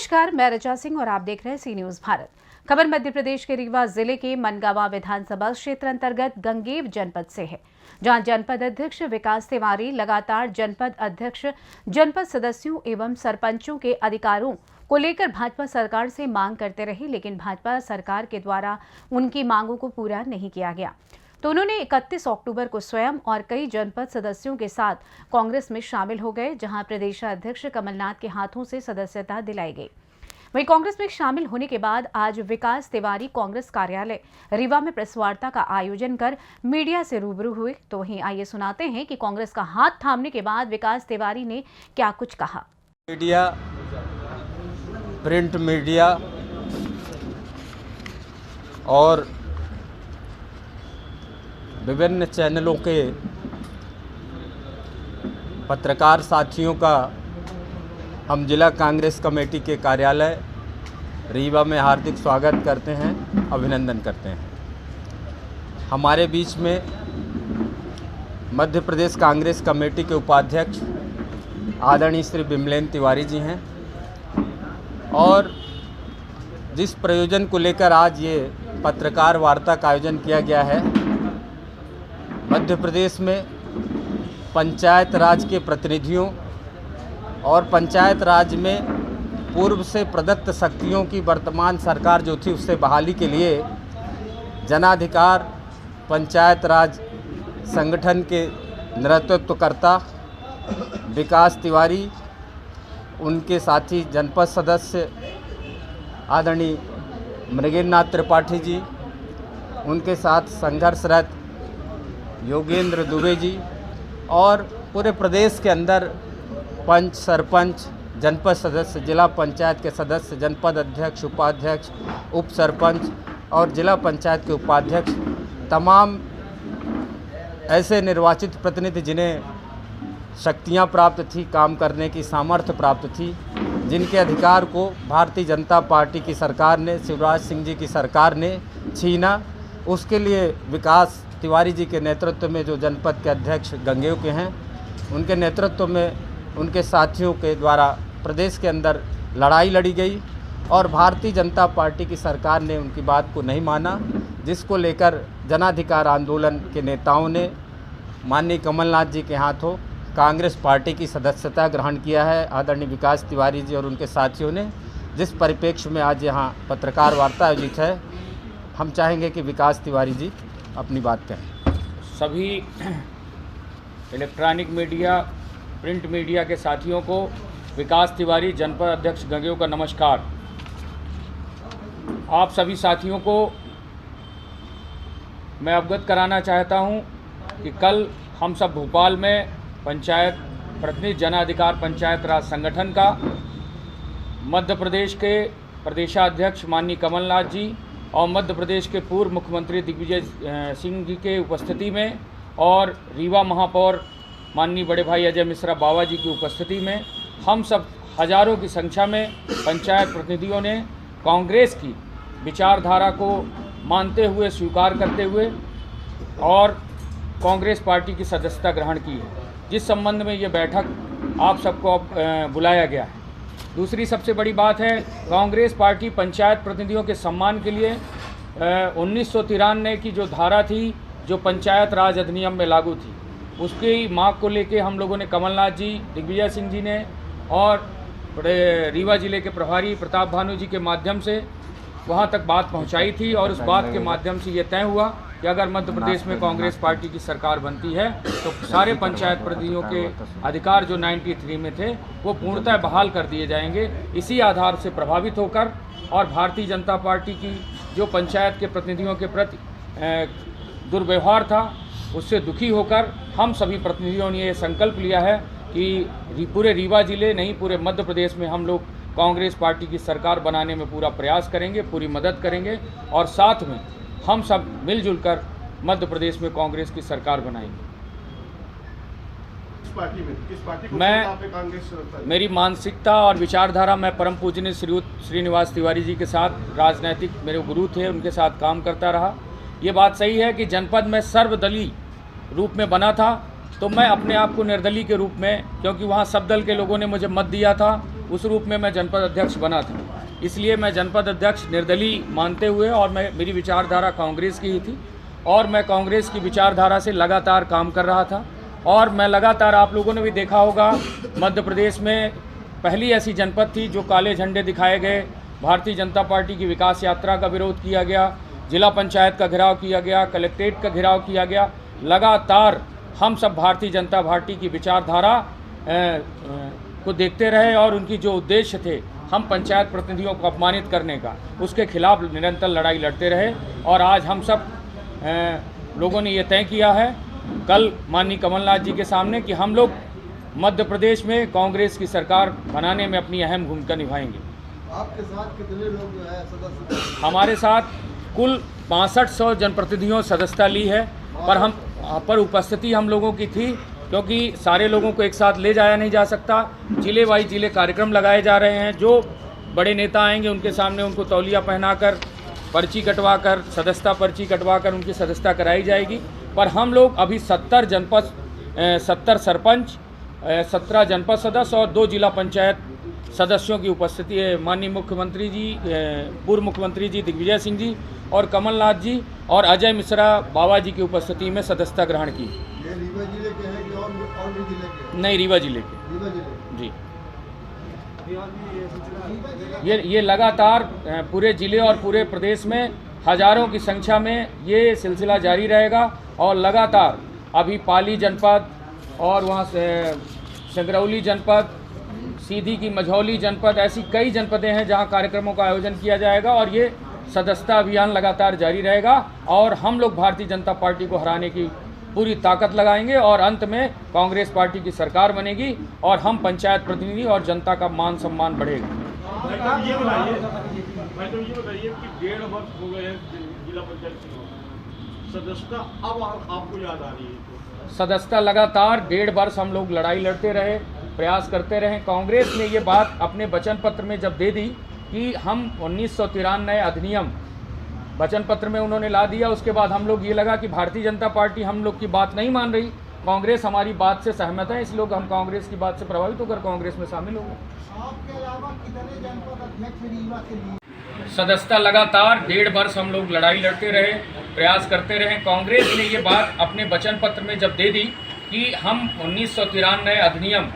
नमस्कार, मैं रचा सिंह और आप देख रहे हैं सी न्यूज भारत। खबर मध्य प्रदेश के रीवा जिले के मनगावा विधानसभा क्षेत्र अंतर्गत गंगेव जनपद से है, जहां जनपद अध्यक्ष विकास तिवारी लगातार जनपद अध्यक्ष, जनपद सदस्यों एवं सरपंचों के अधिकारों को लेकर भाजपा सरकार से मांग करते रहे, लेकिन भाजपा सरकार के द्वारा उनकी मांगों को पूरा नहीं किया गया। तो उन्होंने 31 अक्टूबर को स्वयं और कई जनपद सदस्यों के साथ कांग्रेस में शामिल हो गए, जहां प्रदेशाध्यक्ष कमलनाथ के हाथों से सदस्यता दिलाई गई। वहीं कांग्रेस में शामिल होने के बाद आज विकास तिवारी कांग्रेस कार्यालय रीवा में प्रेस वार्ता का आयोजन कर मीडिया से रूबरू हुए। तो वहीं आइए सुनाते हैं कि कांग्रेस का हाथ थामने के बाद विकास तिवारी ने क्या कुछ कहा। मीडिया, प्रिंट मीडिया और विभिन्न चैनलों के पत्रकार साथियों का हम जिला कांग्रेस कमेटी के कार्यालय रीवा में हार्दिक स्वागत करते हैं, अभिनंदन करते हैं। हमारे बीच में मध्य प्रदेश कांग्रेस कमेटी के उपाध्यक्ष आदरणीय श्री बिमलेन तिवारी जी हैं और जिस प्रयोजन को लेकर आज ये पत्रकार वार्ता का आयोजन किया गया है, मध्य प्रदेश में पंचायत राज के प्रतिनिधियों और पंचायत राज में पूर्व से प्रदत्त शक्तियों की वर्तमान सरकार जो थी उससे बहाली के लिए जनाधिकार पंचायत राज संगठन के नेतृत्वकर्ता विकास तिवारी, उनके साथी जनपद सदस्य आदरणीय मृगेंद्रनाथ त्रिपाठी जी, उनके साथ संघर्षरत योगेंद्र दुबे जी और पूरे प्रदेश के अंदर पंच, सरपंच, जनपद सदस्य, जिला पंचायत के सदस्य, जनपद अध्यक्ष, उपाध्यक्ष, उप सरपंच और जिला पंचायत के उपाध्यक्ष, तमाम ऐसे निर्वाचित प्रतिनिधि जिन्हें शक्तियां प्राप्त थी, काम करने की सामर्थ्य प्राप्त थी, जिनके अधिकार को भारतीय जनता पार्टी की सरकार ने, शिवराज सिंह जी की सरकार ने छीना, उसके लिए विकास तिवारी जी के नेतृत्व में जो जनपद के अध्यक्ष गंगेव के हैं, उनके नेतृत्व में उनके साथियों के द्वारा प्रदेश के अंदर लड़ाई लड़ी गई और भारतीय जनता पार्टी की सरकार ने उनकी बात को नहीं माना, जिसको लेकर जनाधिकार आंदोलन के नेताओं ने माननीय कमलनाथ जी के हाथों कांग्रेस पार्टी की सदस्यता ग्रहण किया है। आदरणीय विकास तिवारी जी और उनके साथियों ने, जिस परिप्रेक्ष्य में आज यहाँ पत्रकार वार्ता आयोजित है, हम चाहेंगे कि विकास तिवारी जी अपनी बात कहें। सभी इलेक्ट्रॉनिक मीडिया, प्रिंट मीडिया के साथियों को विकास तिवारी जनपद अध्यक्ष गंगेव का नमस्कार। आप सभी साथियों को मैं अवगत कराना चाहता हूं कि कल हम सब भोपाल में पंचायत प्रतिनिधि जनाधिकार पंचायत राज संगठन का मध्य प्रदेश के प्रदेशाध्यक्ष माननीय कमलनाथ जी और मध्य प्रदेश के पूर्व मुख्यमंत्री दिग्विजय सिंह जी के उपस्थिति में और रीवा महापौर माननीय बड़े भाई अजय मिश्रा बावा जी की उपस्थिति में हम सब हजारों की संख्या में पंचायत प्रतिनिधियों ने कांग्रेस की विचारधारा को मानते हुए, स्वीकार करते हुए और कांग्रेस पार्टी की सदस्यता ग्रहण की है, जिस संबंध में ये बैठक आप सबको बुलाया गया है। दूसरी सबसे बड़ी बात है, कांग्रेस पार्टी पंचायत प्रतिनिधियों के सम्मान के लिए 1993 की जो धारा थी, जो पंचायत राज अधिनियम में लागू थी, उसकी मांग को लेके हम लोगों ने कमलनाथ जी, दिग्विजय सिंह जी ने और बड़े रीवा जिले के प्रभारी प्रताप भानु जी के माध्यम से वहां तक बात पहुंचाई थी और उस बात के माध्यम से ये तय हुआ कि अगर मध्य प्रदेश में कांग्रेस पार्टी की सरकार बनती है तो सारे पंचायत प्रतिनिधियों के अधिकार जो 93 में थे वो पूर्णतः बहाल कर दिए जाएंगे। इसी आधार से प्रभावित होकर और भारतीय जनता पार्टी की जो पंचायत के प्रतिनिधियों के प्रति दुर्व्यवहार था, उससे दुखी होकर हम सभी प्रतिनिधियों ने ये संकल्प लिया है कि पूरे रीवा जिले नहीं, पूरे मध्य प्रदेश में हम लोग कांग्रेस पार्टी की सरकार बनाने में पूरा प्रयास करेंगे, पूरी मदद करेंगे और साथ में हम सब मिलजुल कर मध्य प्रदेश में कांग्रेस की सरकार बनाएंगे। किस पार्टी को मैं, मेरी मानसिकता और विचारधारा, मैं परम पूजनीय श्रीनिवास तिवारी जी के साथ राजनैतिक मेरे गुरु थे, उनके साथ काम करता रहा। ये बात सही है कि जनपद में सर्वदलीय रूप में बना था, तो मैं अपने आप को निर्दलीय के रूप में, क्योंकि वहाँ सब दल के लोगों ने मुझे मत दिया था उस रूप में मैं जनपद अध्यक्ष बना था। इसलिए मैं जनपद अध्यक्ष निर्दलीय मानते हुए, और मेरी विचारधारा कांग्रेस की ही थी और मैं कांग्रेस की विचारधारा से लगातार काम कर रहा था। और मैं लगातार, आप लोगों ने भी देखा होगा, मध्य प्रदेश में पहली ऐसी जनपद थी जो काले झंडे दिखाए गए, भारतीय जनता पार्टी की विकास यात्रा का विरोध किया गया, जिला पंचायत का घेराव किया गया, कलेक्ट्रेट का घेराव किया गया। लगातार हम सब भारतीय जनता पार्टी की विचारधारा को देखते रहे और उनकी जो उद्देश्य थे, हम पंचायत प्रतिनिधियों को अपमानित करने का, उसके खिलाफ निरंतर लड़ाई लड़ते रहे। और आज हम सब लोगों ने ये तय किया है कल माननीय कमलनाथ जी के सामने कि हम लोग मध्य प्रदेश में कांग्रेस की सरकार बनाने में अपनी अहम भूमिका निभाएंगे। आपके साथ कितने लोग जो है सदस्य? हमारे साथ कुल 6500 जनप्रतिनिधियों सदस्यता ली है, पर उपस्थिति हम लोगों की थी क्योंकि सारे लोगों को एक साथ ले जाया नहीं जा सकता। जिले वाइज जिले कार्यक्रम लगाए जा रहे हैं। जो बड़े नेता आएंगे उनके सामने उनको तौलिया पहनाकर, पर्ची कटवाकर, सदस्यता पर्ची कटवाकर उनकी सदस्यता कराई जाएगी। पर हम लोग अभी 70 सरपंच, 17 जनपद सदस्य और 2 जिला पंचायत सदस्यों की उपस्थिति है। माननीय मुख्यमंत्री जी, पूर्व मुख्यमंत्री जी दिग्विजय सिंह जी और कमलनाथ जी और अजय मिश्रा बाबा जी की उपस्थिति में सदस्यता ग्रहण की। ये रीवा जिले के हैं कि और भी जिले के? नहीं, रीवा जिले के। रीवा जिले जी। ये लगातार पूरे जिले और पूरे प्रदेश में हजारों की संख्या में ये सिलसिला जारी रहेगा। और लगातार अभी पाली जनपद और वहाँ से संगरौली जनपद, सीधी की मझौली जनपद, ऐसी कई जनपदें हैं जहाँ कार्यक्रमों का आयोजन किया जाएगा और ये सदस्यता अभियान लगातार जारी रहेगा। और हम लोग भारतीय जनता पार्टी को हराने की पूरी ताकत लगाएंगे और अंत में कांग्रेस पार्टी की सरकार बनेगी और हम पंचायत प्रतिनिधि और जनता का मान सम्मान बढ़ेगा। ये बताइए कि 1.5 वर्ष हो गए जिला पंचायत सदस्यता, अब आपको याद आ रही है? सदस्यता लगातार 1.5 वर्ष हम लोग लड़ाई लड़ते रहे, प्रयास करते रहे। कांग्रेस ने ये बात अपने वचन पत्र में जब दे दी कि हम 1993 अधिनियम वचन पत्र में उन्होंने ला दिया, उसके बाद हम लोग ये लगा कि भारतीय जनता पार्टी हम लोग की बात नहीं मान रही, कांग्रेस हमारी बात से सहमत है, इसलिए हम कांग्रेस की बात से प्रभावित होकर कांग्रेस में शामिल हो गए। आपके अलावा कितने जनपद अध्यक्ष रीवा के लिए? सदस्यता लगातार 1.5 वर्ष हम लोग लड़ाई लड़ते रहे, प्रयास करते रहे। कांग्रेस ने ये बात अपने वचन पत्र में जब दे दी कि हम 1993 अधिनियम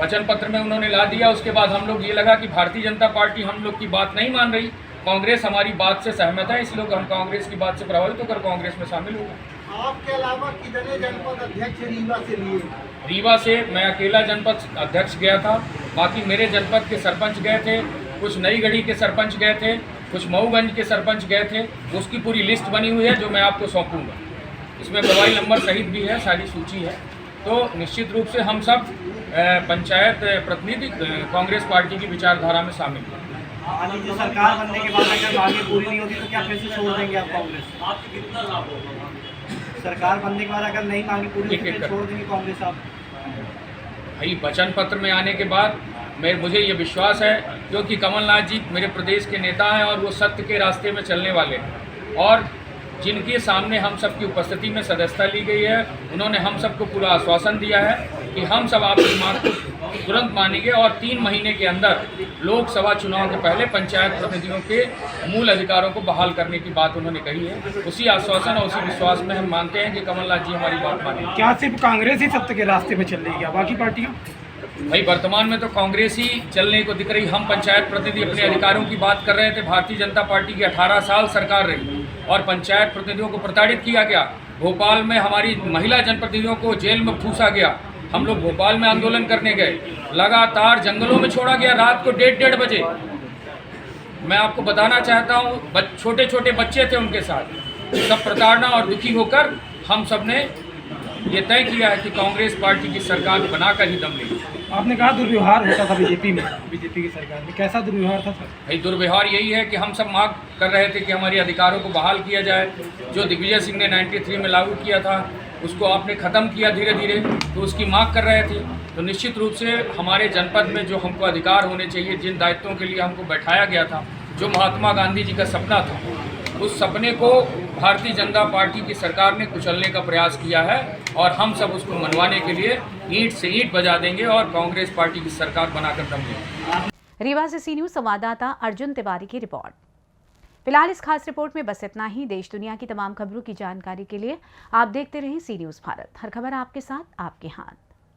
वचन पत्र में उन्होंने ला दिया, उसके बाद हम लोग ये लगा कि भारतीय जनता पार्टी हम लोग की बात नहीं मान रही, कांग्रेस हमारी बात से सहमत है, इसलिए हम कांग्रेस की बात से प्रभावित होकर कांग्रेस में शामिल हो गए। आपके अलावा कितने जनपद अध्यक्ष रीवा से लिए? रीवा से मैं अकेला जनपद अध्यक्ष गया था, बाकी मेरे जनपद के सरपंच गए थे, कुछ नई गढ़ी के सरपंच गए थे, कुछ मऊगंज के सरपंच गए थे। उसकी पूरी लिस्ट बनी हुई है जो मैं आपको सौंपूंगा। इसमें मोबाइल नंबर सहित भी है, सारी सूची है। तो निश्चित रूप से हम सब पंचायत प्रतिनिधि कांग्रेस पार्टी की विचारधारा में शामिल हैं। सरकार बनने के बाद अगर मांगे पूरी नहीं होती तो क्या फिर से छोड़ देंगे आप कांग्रेस? आपको कितना लाभ होगा? सरकार बनने के बाद अगर नहीं मांगे पूरी होती तो फिर छोड़ देंगे कांग्रेस आप? भाई वचन पत्र में आने के बाद मुझे ये विश्वास है, क्योंकि कमलनाथ जी मेरे प्रदेश के नेता हैं और वो सत्य के रास्ते में चलने वाले हैं और जिनके सामने हम सब की उपस्थिति में सदस्यता ली गई है, उन्होंने हम सबको पूरा आश्वासन दिया है कि हम सब आपकी मांग को तुरंत मानेंगे और 3 महीने के अंदर लोकसभा चुनाव के पहले पंचायत प्रतिनिधियों के मूल अधिकारों को बहाल करने की बात उन्होंने कही है। उसी आश्वासन और उसी विश्वास में हम मानते हैं कि कमलनाथ जी हमारी बात मानेंगे। क्या सिर्फ कांग्रेस ही सत्य के रास्ते में चल रही है, बाकी पार्टियाँ? भाई वर्तमान में तो कांग्रेस ही चलने को दिख रही। हम पंचायत प्रतिनिधि अपने अधिकारों की बात कर रहे थे। भारतीय जनता पार्टी की 18 साल सरकार रही और पंचायत प्रतिनिधियों को प्रताड़ित किया गया। भोपाल में हमारी महिला जनप्रतिनिधियों को जेल में ठूसा गया। हम लोग भोपाल में आंदोलन करने गए, लगातार जंगलों में छोड़ा गया रात को 1:30 बजे। मैं आपको बताना चाहता हूँ, छोटे छोटे बच्चे थे उनके साथ। सब प्रताड़ना और दुखी होकर हम सब ने ये तय किया है कि कांग्रेस पार्टी की सरकार बनाकर ही दम लेगी। आपने कहा दुर्व्यवहार होता था बीजेपी की सरकार में, कैसा दुर्व्यवहार था सर? भाई दुर्व्यवहार यही है कि हम सब मांग कर रहे थे कि हमारे अधिकारों को बहाल किया जाए। जो दिग्विजय सिंह ने 93 में लागू किया था उसको आपने ख़त्म किया धीरे धीरे, तो उसकी मांग कर रहे थे। तो निश्चित रूप से हमारे जनपद में जो हमको अधिकार होने चाहिए, जिन दायित्वों के लिए हमको बैठाया गया था, जो महात्मा गांधी जी का सपना था, उस सपने को भारतीय जनता पार्टी की सरकार ने कुचलने का प्रयास किया है और हम सब उसको मनवाने के लिए ईंट से ईंट बजा देंगे और कांग्रेस पार्टी की सरकार बनाकर दम लेंगे। रीवा से सी न्यूज़ संवाददाता अर्जुन तिवारी की रिपोर्ट। फिलहाल इस खास रिपोर्ट में बस इतना ही। देश दुनिया की तमाम खबरों की जानकारी के लिए आप देखते रहें सी न्यूज़ भारत। हर खबर आपके साथ, आपके हाथ।